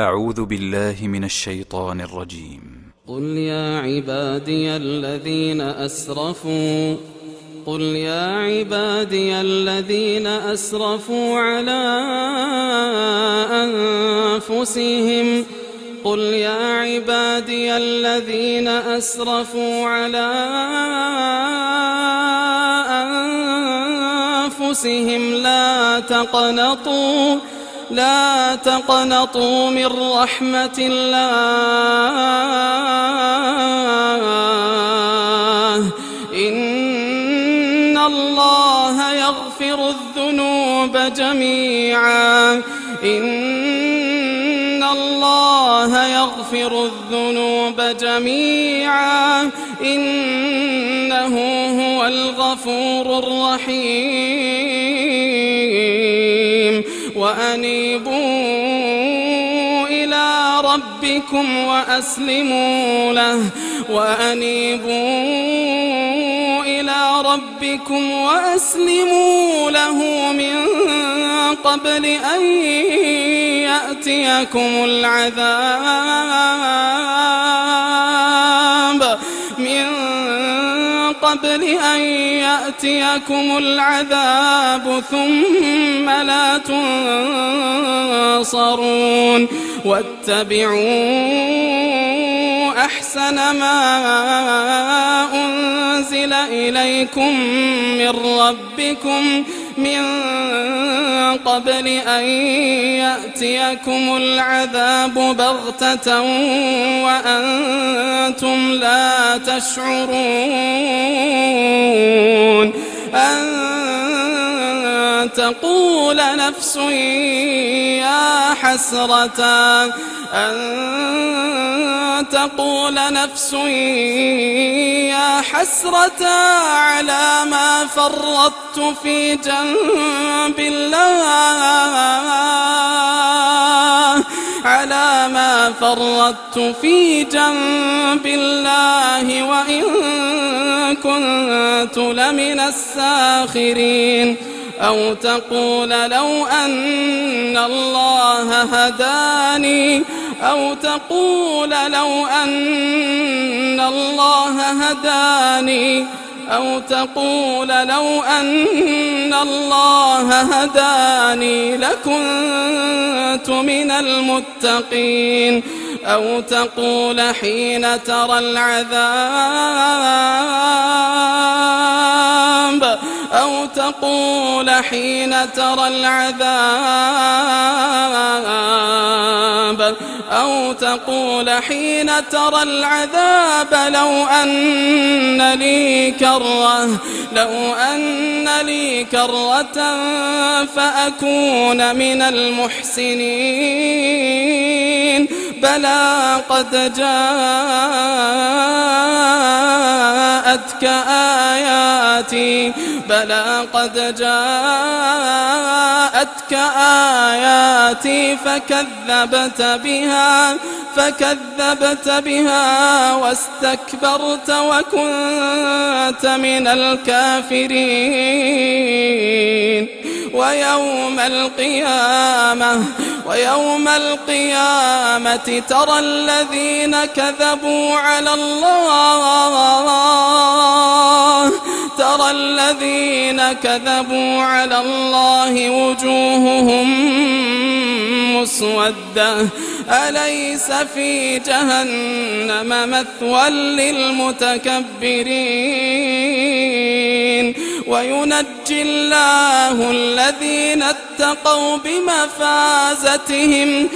أعوذ بالله من الشيطان الرجيم. قل يا عبادي الذين أسرفوا على أنفسهم لا تقنطوا من رحمة الله إن الله يغفر الذنوب جميعا إنه هو الغفور الرحيم وأنيبوا إلى ربكم وأسلموا له من قبل أن يأتيكم العذاب ثم لا تنصرون واتبعوا أحسن ما أنزل إليكم من ربكم من قبل أن يأتيكم العذاب بغتة وأنتم لا تشعرون أن تقول نفس يا حسرة على ما فرطت في جنب الله وإن كنت لمن الساخرين أو تقول لو أن الله هداني لكنت من المتقين أو تقول حين ترى العذاب لو أن لي كرة فأكون من المحسنين بلى قد جاءتك آياتي فكذبت بها واستكبرت وكنت من الكافرين ويوم القيامة ترى الذين كذبوا على الله وجوههم مسودة أليس في جهنم مثوى للمتكبرين وينجي الله الذين اتقوا بمفازتهم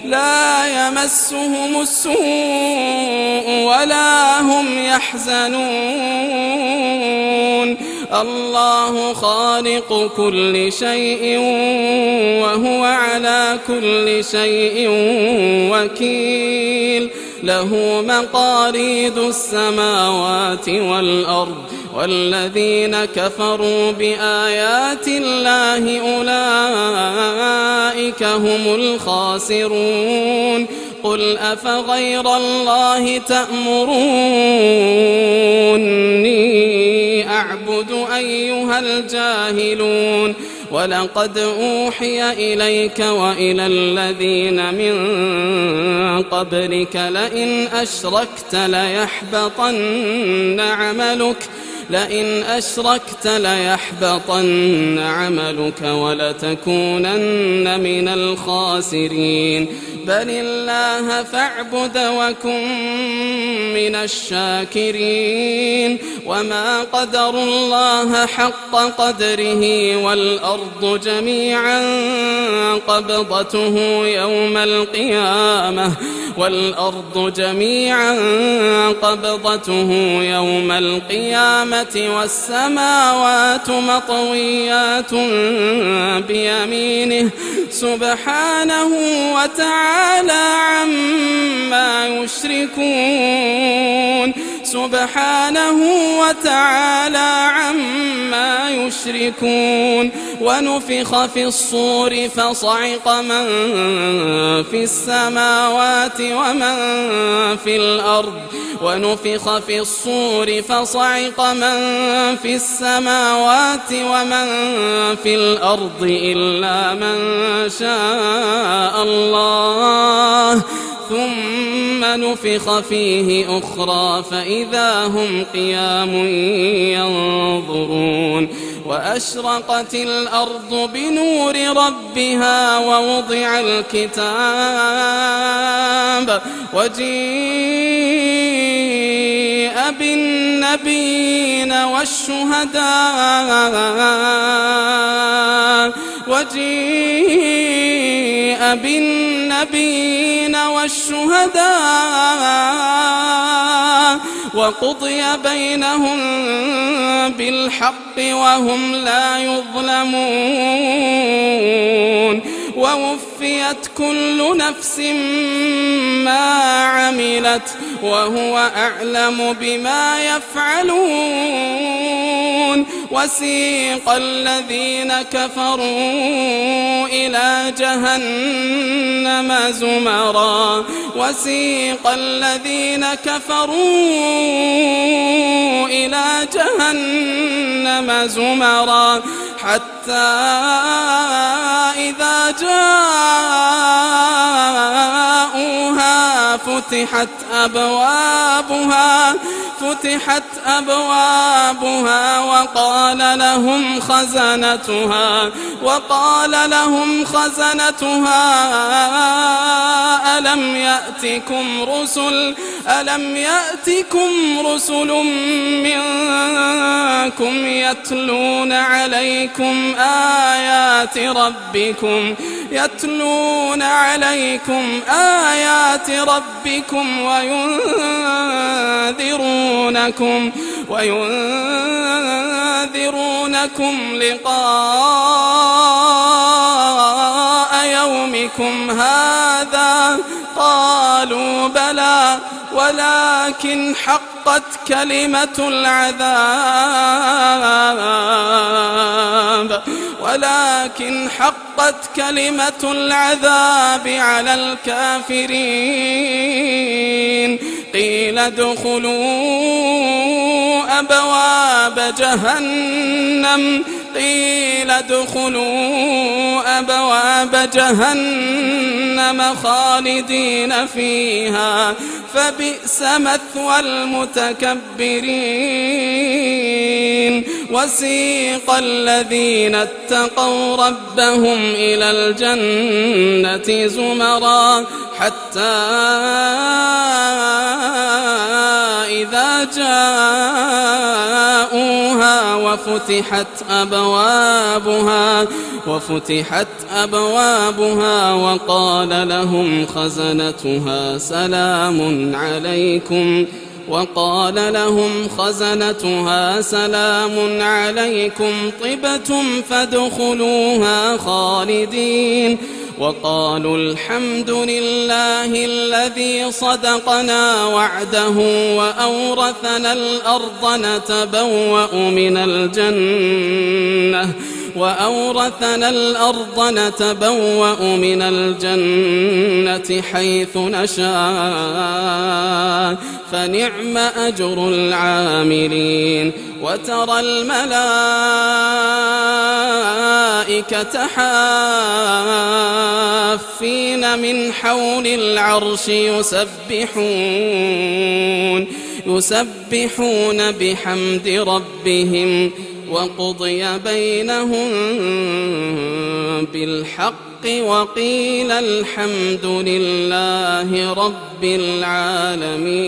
لا يمسهم السوء ولا هم يحزنون الله خالق كل شيء وهو على كل شيء وكيل له مقاليد السماوات والأرض والذين كفروا بآيات الله أولئك هم الخاسرون قل أفغير الله تأمرون أيها الجاهلون ولقد أوحي إليك وإلى الذين من قبلك لئن أشركت ليحبطن عملك ولتكونن من الخاسرين بل الله فاعبد وكن من الشاكرين وما قدروا الله حق قدره والأرض جميعا قبضته يوم القيامة والسماوات مطويات بيمينه سبحانه وتعالى عما يشركون ونفخ في الصور فصعق من في السماوات ومن في الأرض إلا من شاء الله ثم نفخ فيه أخرى فإذا هم قيام ينظرون وأشرقت الأرض بنور ربها ووضع الكتاب وجيء بالنبيين والشهداء وقضي بينهم بالحق وهم لا يظلمون ووفيت كل نفس ما عملت وهو أعلم بما يفعلون وسيق الذين كفروا إلى جهنم زمرا حتى إذا جاءوها فتحت أبوابها وقال لهم خزنتها ألم يأتكم رسل منكم يتلون عليكم آيات ربكم وينذرونكم لقاء يومكم هذا قالوا بلى ولكن حقت كلمة العذاب على الكافرين قيل ادخلوا أبواب جهنم خالدين فيها فبئس مثوى المتكبرين وسيق الذين اتقوا ربهم إلى الجنة زمرا حتى إذا جاءوها وفتحت أبوابها وقال لهم خزنتها سلام عليكم طبتم فادخلوها خالدين وقالوا الحمد لله الذي صدقنا وعده وأورثنا الأرض نتبوأ من الجنة وأورثنا الأرض نتبوأ من الجنة حيث نشاء فنعم أجر العاملين وترى الملائكة حافين من حول العرش يسبحون بحمد ربهم وقضي بينهم بالحق وقيل الحمد لله رب العالمين.